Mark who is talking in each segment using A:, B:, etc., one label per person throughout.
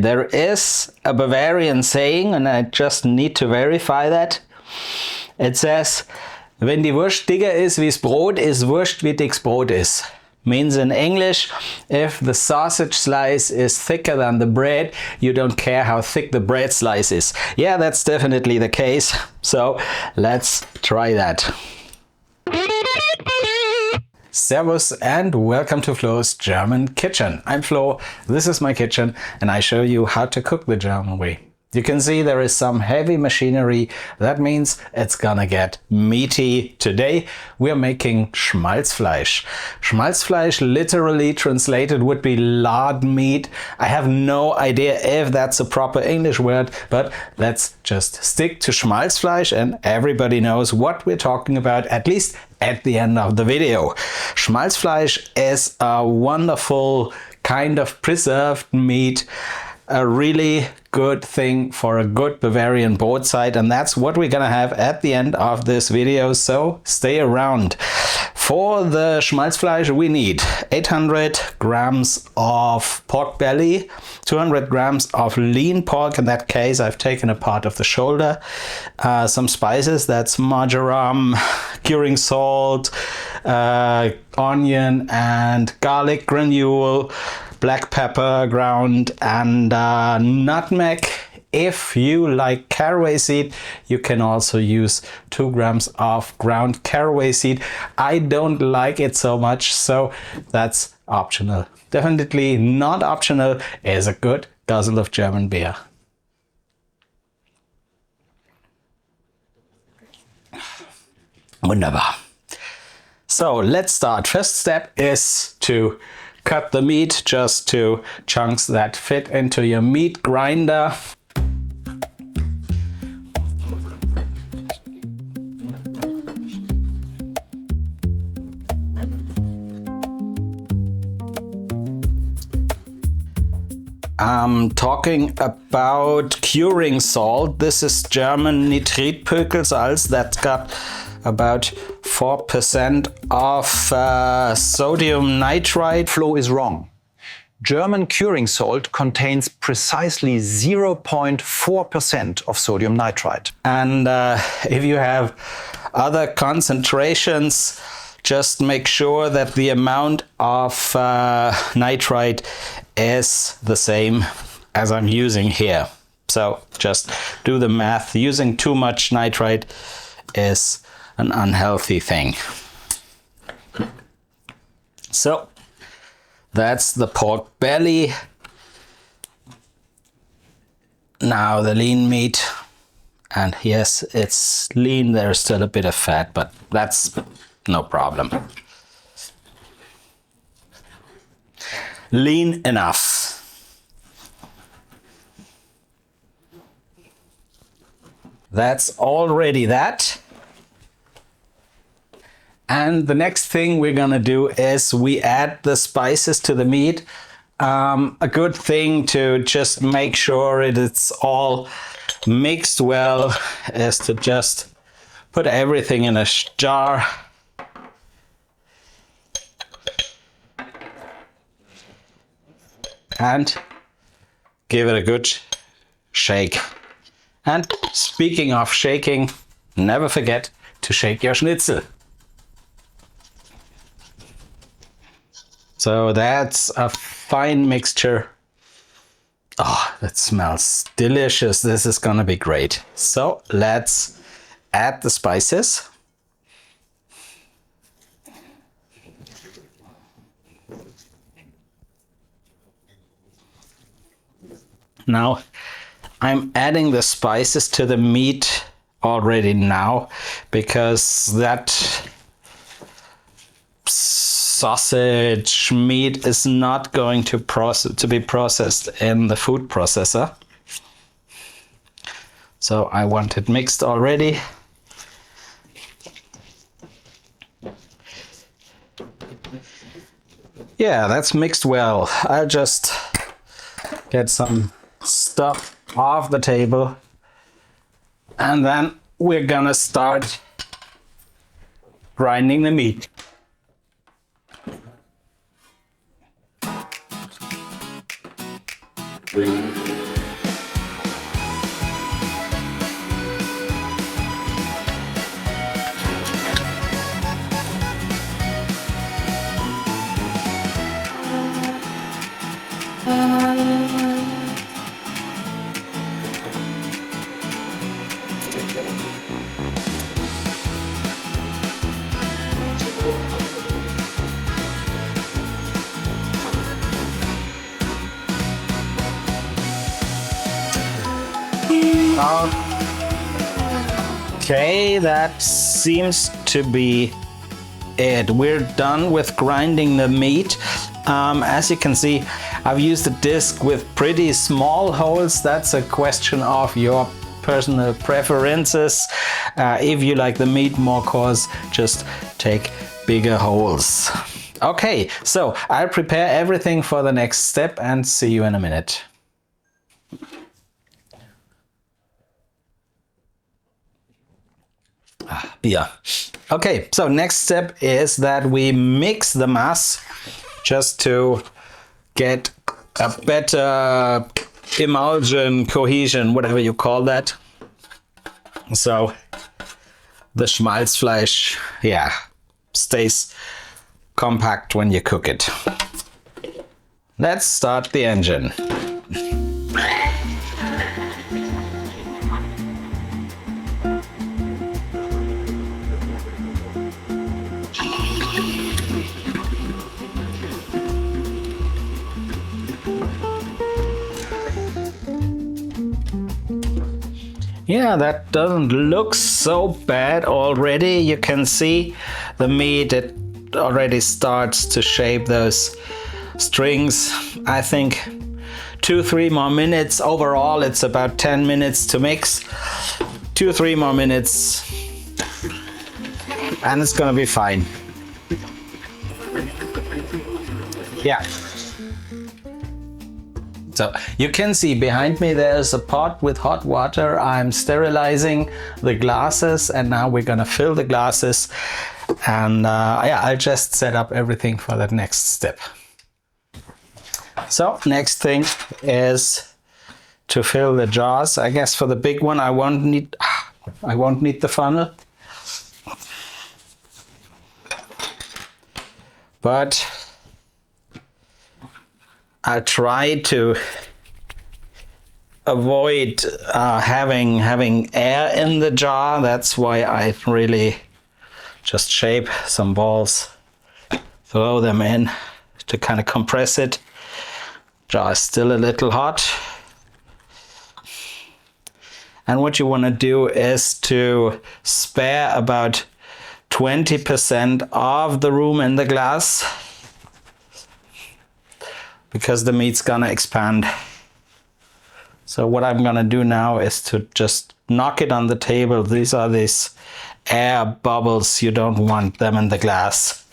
A: There is a Bavarian saying, and I just need to verify that. It says, wenn die Wurst dicker ist wie's Brot, ist Wurst wie dick's Brot ist. Means in English, if the sausage slice is thicker than the bread, you don't care how thick the bread slice is. Yeah, that's definitely the case. So let's try that. Servus and welcome to Flo's German Kitchen. I'm Flo, this is my kitchen, and I show you how to cook the German way. You can see there is some heavy machinery. That means it's gonna get meaty. Today we're making Schmalzfleisch. Schmalzfleisch literally translated would be lard meat. I have no idea if that's a proper English word, but let's just stick to Schmalzfleisch and everybody knows what we're talking about, at least at the end of the video. Schmalzfleisch is a wonderful kind of preserved meat, a really good thing for a good Bavarian Brotzeit, and that's what we're gonna have at the end of this video, so stay around. For the Schmalzfleisch we need 800 grams of pork belly, 200 grams of lean pork. In that case I've taken a part of the shoulder, some spices, that's marjoram, curing salt, onion and garlic granule, black pepper ground, and nutmeg. If you like caraway seed, you can also use 2 grams of ground caraway seed. I don't like it so much, so that's optional. Definitely not optional is a good guzzle of German beer. Wunderbar. So let's start. First step is to cut the meat just to chunks that fit into your meat grinder. I'm talking about curing salt. This is German Nitritpökelsalz that's got about 4% of sodium nitrite.
B: Flo is wrong. German curing salt contains precisely 0.4% of sodium nitrite.
A: And if you have other concentrations, just make sure that the amount of nitrite is the same as I'm using here. So just do the math. Using too much nitrite is an unhealthy thing. So that's the pork belly. Now the lean meat, and yes, it's lean, there's still a bit of fat, but that's no problem. Lean enough. That's already that. And the next thing we're gonna do is we add the spices to the meat. A good thing to just make sure it's all mixed well is to just put everything in a jar. And give it a good shake. And speaking of shaking, never forget to shake your schnitzel. So that's a fine mixture. Oh, that smells delicious. This is gonna be great. So let's add the spices. Now I'm adding the spices to the meat already now, because that sausage meat is not going to be processed in the food processor. So I want it mixed already. Yeah, that's mixed well. I'll just get some stuff off the table, and then we're gonna start grinding the meat. Okay, that seems to be it. We're done with grinding the meat. As you can see, I've used a disc with pretty small holes. That's a question of your personal preferences. If you like the meat more coarse, just take bigger holes. Okay, so I'll prepare everything for the next step and see you in a minute. Yeah. Okay, so next step is that we mix the mass just to get a better emulsion, cohesion, whatever you call that. So the Schmalzfleisch, yeah, stays compact when you cook it. Let's start the engine. Yeah, that doesn't look so bad already. You can see the meat, it already starts to shape those strings. I think 2-3 more minutes. Overall, it's about 10 minutes to mix. 2-3 more minutes and it's gonna be fine. Yeah. So you can see behind me there's a pot with hot water. I'm sterilizing the glasses and now we're gonna fill the glasses, and yeah, I'll just set up everything for that next step. So next thing is to fill the jars. I guess for the big one I won't need the funnel, but I try to avoid having air in the jar. That's why I really just shape some balls, throw them in to kind of compress it. Jar is still a little hot. And what you want to do is to spare about 20% of the room in the glass, because the meat's gonna expand. So what I'm gonna do now is to just knock it on the table. These are these air bubbles. You don't want them in the glass.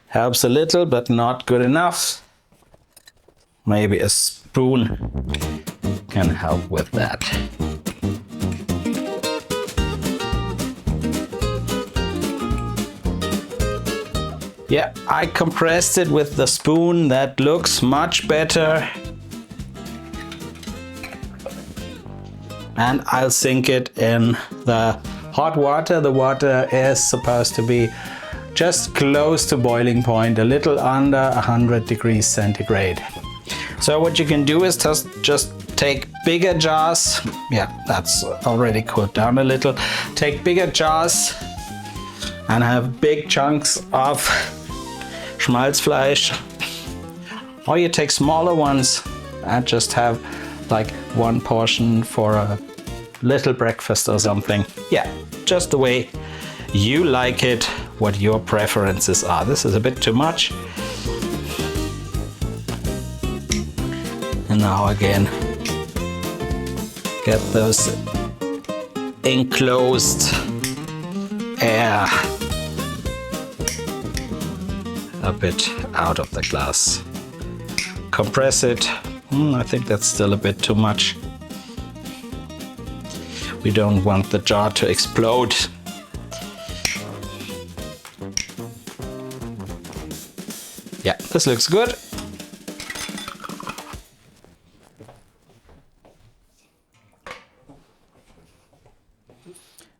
A: Helps a little, but not good enough. Maybe a spoon can help with that. Yeah, I compressed it with the spoon. That looks much better. And I'll sink it in the hot water. The water is supposed to be just close to boiling point, a little under 100 degrees centigrade. So what you can do is just take bigger jars. Yeah, that's already cooled down a little. Take bigger jars and have big chunks of Schmalzfleisch, or you take smaller ones and just have like one portion for a little breakfast or something. Yeah, just the way you like it, what your preferences are. This is a bit too much. And now again, get those enclosed air a bit out of the glass. Compress it. I think that's still a bit too much. We don't want the jar to explode. Yeah, this looks good.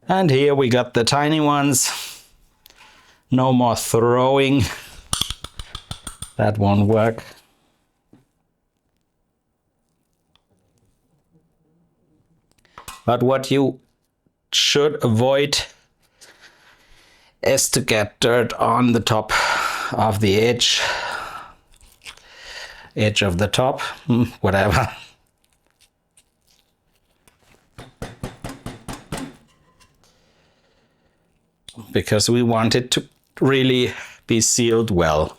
A: And here we got the tiny ones. No more throwing. That won't work. But what you should avoid is to get dirt on the top of the edge. edge of the top, whatever. Because we want it to really be sealed well.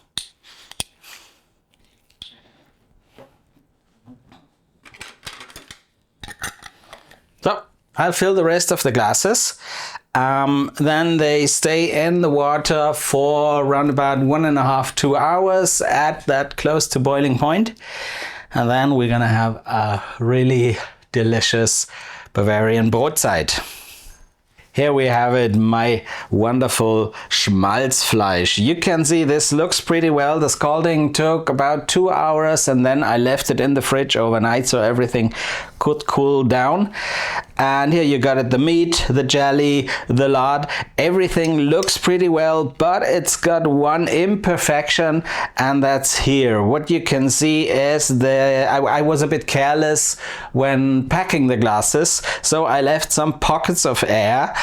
A: So I'll fill the rest of the glasses. Then they stay in the water for around about 1.5 to 2 hours at that close to boiling point. And then we're gonna have a really delicious Bavarian Brotzeit. Here we have it, my wonderful Schmalzfleisch. You can see this looks pretty well. The scalding took about 2 hours and then I left it in the fridge overnight so everything could cool down. And here you got it, the meat, the jelly, the lard, everything looks pretty well, but it's got one imperfection, and that's here. What you can see is I was a bit careless when packing the glasses, so I left some pockets of air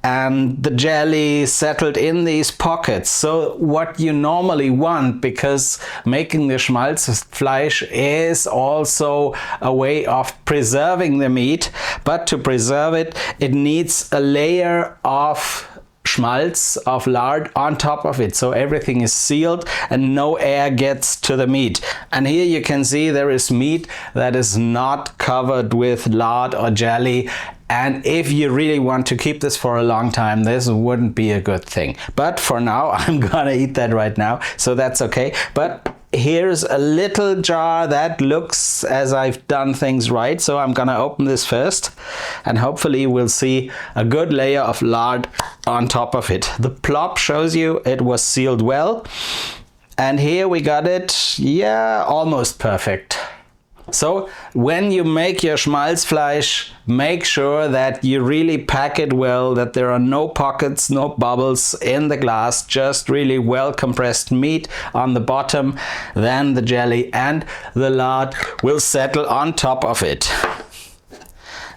A: and the jelly settled in these pockets. So what you normally want, because making the Schmalzfleisch is also a way of preserving the meat, but to preserve it, it needs a layer of schmaltz, of lard on top of it, so everything is sealed and no air gets to the meat. And here you can see there is meat that is not covered with lard or jelly, and if you really want to keep this for a long time, this wouldn't be a good thing. But for now, I'm gonna eat that right now, so that's okay. But here's a little jar that looks as I've done things right, so I'm gonna open this first and hopefully we'll see a good layer of lard on top of it. The plop shows you it was sealed well, and here we got it, yeah, almost perfect. So when you make your Schmalzfleisch, make sure that you really pack it well, that there are no pockets, no bubbles in the glass, just really well compressed meat on the bottom. Then the jelly and the lard will settle on top of it.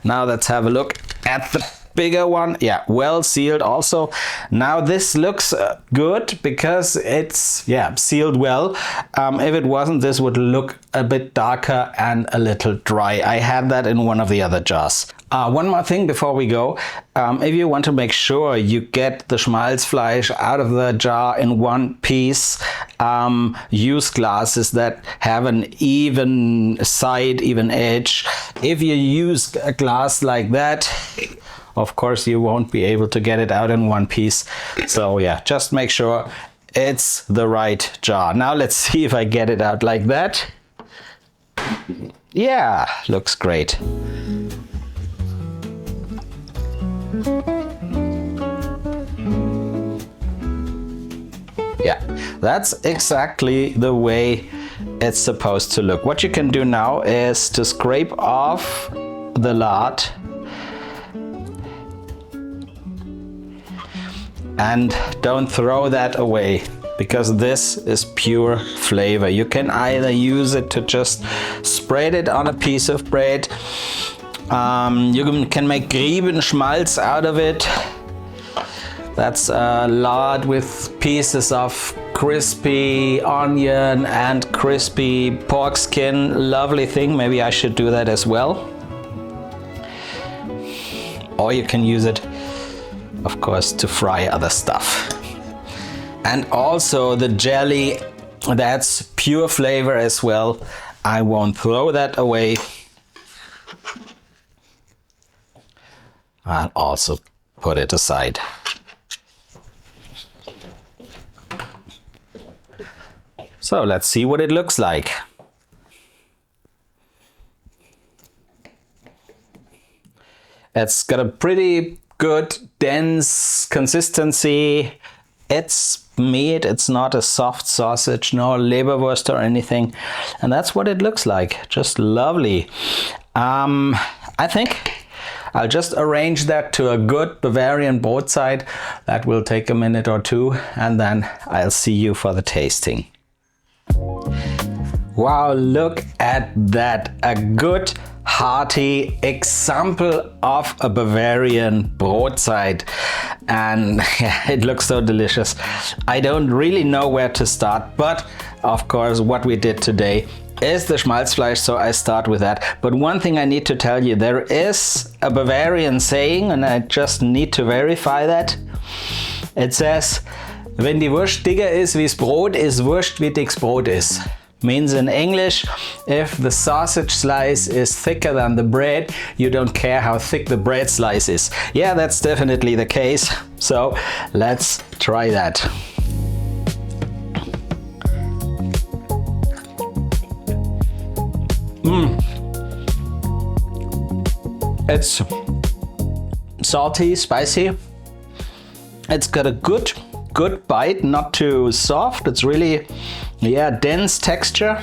A: Now let's have a look at the bigger one. Yeah, well sealed also. Now this looks good because it's, yeah, sealed well. If it wasn't, this would look a bit darker and a little dry. I had that in one of the other jars. One more thing before we go. If you want to make sure you get the Schmalzfleisch out of the jar in one piece, use glasses that have an even side, even edge. If you use a glass like that, of course you won't be able to get it out in one piece. So yeah, just make sure it's the right jar. Now let's see if I get it out like that. Yeah, looks great. Yeah, that's exactly the way it's supposed to look. What you can do now is to scrape off the lard and don't throw that away, because this is pure flavor. You can either use it to just spread it on a piece of bread. You can make Griebenschmalz out of it. That's lard with pieces of crispy onion and crispy pork skin. Lovely thing. Maybe I should do that as well. Or you can use it, of course, to fry other stuff. And also the jelly, that's pure flavor as well. I won't throw that away. I'll also put it aside. So let's see what it looks like. It's got a pretty good dense consistency. It's meat, it's not a soft sausage, no Leberwurst or anything. And that's what it looks like, just lovely. I think I'll just arrange that to a good Bavarian Brotzeit. That will take a minute or two, and then I'll see you for the tasting. Wow, look at that. A good hearty example of a Bavarian brotzeit, and it looks so delicious. I don't really know where to start, but of course what we did today is the Schmalzfleisch, so I start with that. But one thing I need to tell you, there is a Bavarian saying, and I just need to verify that. It says, wenn die Wurst dicker ist wie's Brot, ist Wurst wie dick's Brot ist. Means in English, if the sausage slice is thicker than the bread, you don't care how thick the bread slice is. Yeah, that's definitely the case. So let's try that. It's salty, spicy. It's got a good bite, not too soft. It's really, yeah, dense texture.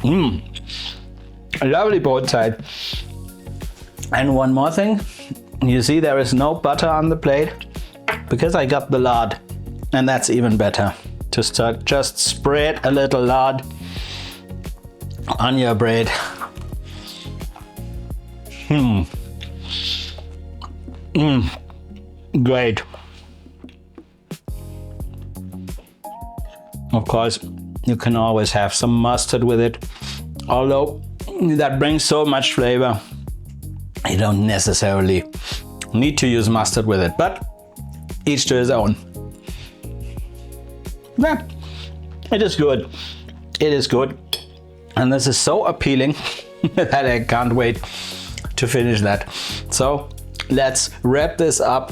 A: A lovely brotzeit. And one more thing, you see there is no butter on the plate because I got the lard, and that's even better. Just spread a little lard on your bread. Great. Of course, you can always have some mustard with it, although that brings so much flavor. You don't necessarily need to use mustard with it, but each to his own. Yeah, it is good. It is good. And this is so appealing that I can't wait to finish that. So let's wrap this up.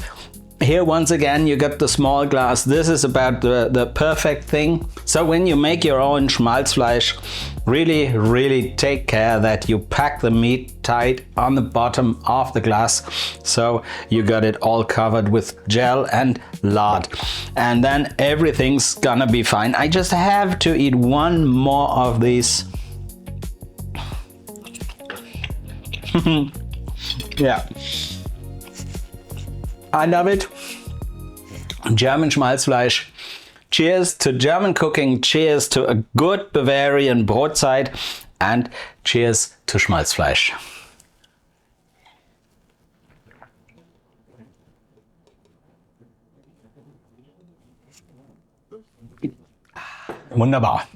A: Here once again you got the small glass. This is about the perfect thing. So when you make your own Schmalzfleisch, really take care that you pack the meat tight on the bottom of the glass, so you got it all covered with gel and lard, and then everything's gonna be fine. I just have to eat one more of these. Yeah, I love it. German Schmalzfleisch. Cheers to German cooking, cheers to a good Bavarian brotzeit, and cheers to Schmalzfleisch. Wunderbar.